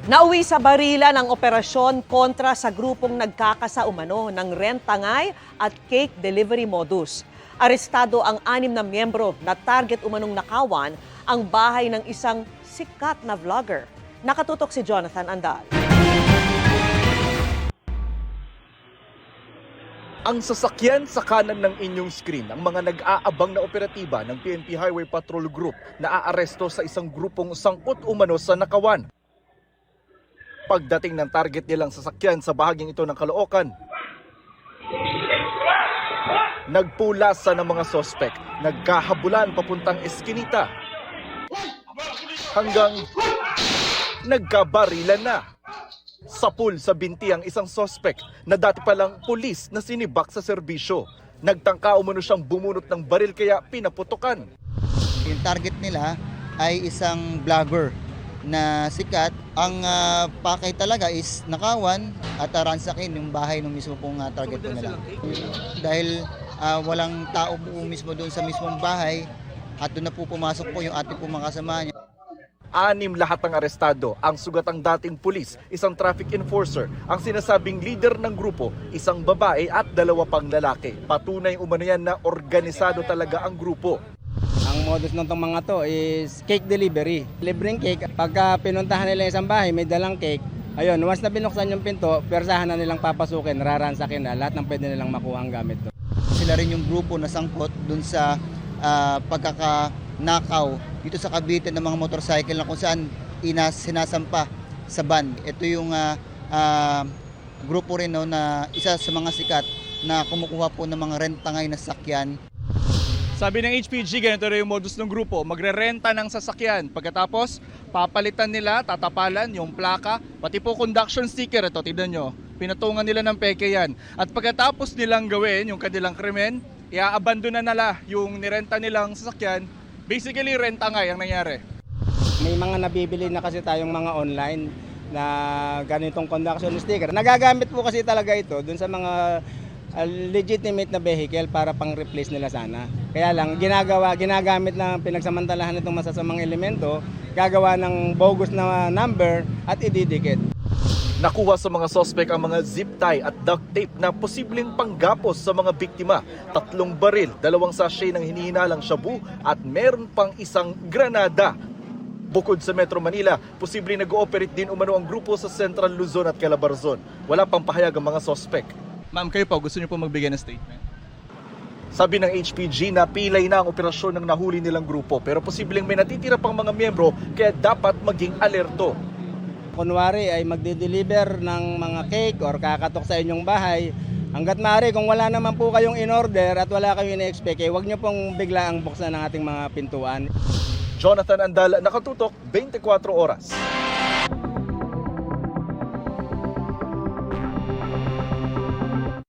Nauwi sa barila ng operasyon kontra sa grupong nagkakasaumano ng rent-tangay at cake delivery modus. Arestado ang 6 na miyembro na target umanong nakawan ang bahay ng isang sikat na vlogger. Nakatutok si Jonathan Andal. Ang sasakyan sa kanan ng inyong screen, ang mga nag-aabang na operatiba ng PNP Highway Patrol Group na aaresto sa isang grupong sangkot umano sa nakawan. Pagdating ng target nilang sasakyan sa bahaging ito ng Caloocan, nagpulasa ng mga sospek, nagkahabulan papuntang eskinita, hanggang nagkabarilan na. Sapul sa binti ang isang sospek na dati palang pulis na sinibak sa serbisyo. Nagtangka umano siyang bumunot ng baril kaya pinaputukan. Yung target nila ay isang vlogger na sikat. Ang pakay talaga is nakawan at ransakin yung bahay ng mismo pong target po nila. Dahil walang tao po mismo doon sa mismong bahay at doon na po pumasok po yung ating pong mga kasama niya. 6 lahat ng arestado, ang sugatang dating pulis, isang traffic enforcer, ang sinasabing leader ng grupo, isang babae at 2 pang lalaki. Patunay umano yan na organisado talaga ang grupo. Ang modus ng mga to is cake delivery. Libreng cake, pagka pinuntahan nila isang bahay, may dalang cake. Ayun, once na binuksan yung pinto, persahan na nilang papasukin, raransakin na lahat ng pwede nilang makuha ang gamit to. Sila rin yung grupo na sangkot doon sa pagkakanakaw dito sa Cavite ng mga motorcycle na kung saan sinasampa sa van. Ito yung grupo rin na isa sa mga sikat na kumukuha po ng mga rent-tangay na sasakyan. Sabi ng HPG, ganito rin yung modus ng grupo. Magre-renta ng sasakyan. Pagkatapos, papalitan nila, tatapalan yung plaka, pati po conduction sticker. Ito, tignan nyo. Pinatungan nila ng peke yan. At pagkatapos nilang gawin yung kanilang krimen, i-abandona nila yung nirenta nilang sasakyan. Basically, renta-ngay ang nangyari. May mga nabibili na kasi tayong mga online na ganitong conduction sticker. Nagagamit po kasi talaga ito dun sa mga legitimate na vehicle para pang-replace nila sana. Kaya lang, ginagamit na pinagsamantalahan itong masasamang elemento, gagawa ng bogus na number at ididikit. Nakuha sa mga sospek ang mga zip tie at duct tape na posibleng panggapos sa mga biktima. 3 baril, 2 sachet ng hinihinalang shabu at meron pang isang granada. Bukod sa Metro Manila, posibleng nag-ooperate din umano ang grupo sa Central Luzon at Calabarzon. Wala pang pahayag ang mga sospek. Ma'am, kayo po, gusto niyo po magbigay ng statement? Sabi ng HPG na pilay na ang operasyon ng nahuli nilang grupo pero posibleng may natitira pang mga miyembro kaya dapat maging alerto. Kunwari ay magde-deliver ng mga cake or kakatok sa inyong bahay, hanggat maaari kung wala naman po kayong in-order at wala kayong ina-expect, huwag nyo pong bigla ang buksan ng ating mga pintuan. Jonathan Andal, nakatutok, 24 oras.